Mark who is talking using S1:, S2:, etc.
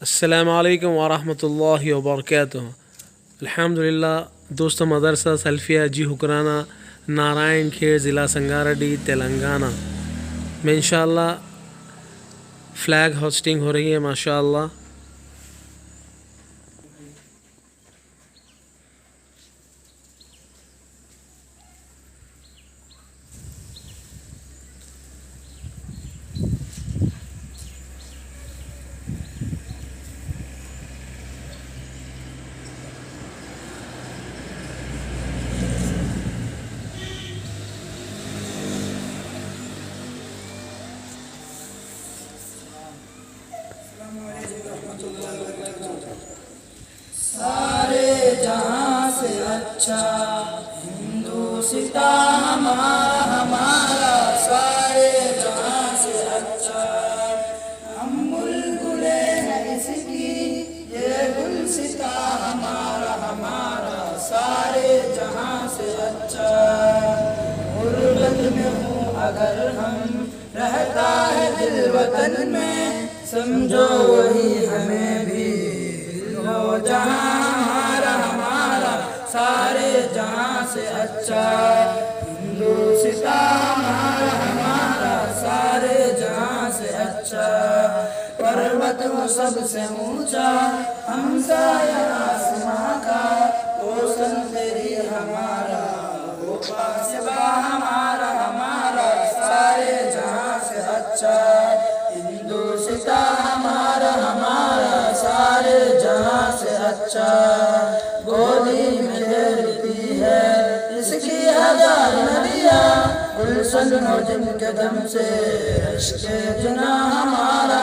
S1: अस्सलामु अलैकुम वरहमतुल्लाहि वबरकातुहू। अल्हम्दुलिल्लाह दोस्तों, मदरसा सल्फिया जी हुक्राना नारायण खेड़ ज़िला संगारेड्डी तेलंगाना में इंशाअल्लाह फ़्लैग होस्टिंग हो रही है माशाअल्लाह।
S2: सारे जहां से अच्छा हिंदुस्ता हमारा सारे जहां से अच्छा। हम बुलबुले हैं इसकी ये गुलसिता हमारा सारे जहां से अच्छा। गुर्बत में हूँ अगर हम रहता है दिल वतन में, समझो वही हमें भी हो जहां हमारा सारे जहां से अच्छा। हिंदुस्ता हमारा सारे जहां से अच्छा। पर्वत वो सबसे ऊंचा हमसाया आसमां का, रोशन तेरी हमारा वो पासबा हमारा सारे जहां से अच्छा। हिंदुस्ता हमारा सारे जहां से अच्छा। गोदी में खेलती है इसकी हजार नदियाँ, गुलशन हो जिनके दम से इश्क़ जुना हमारा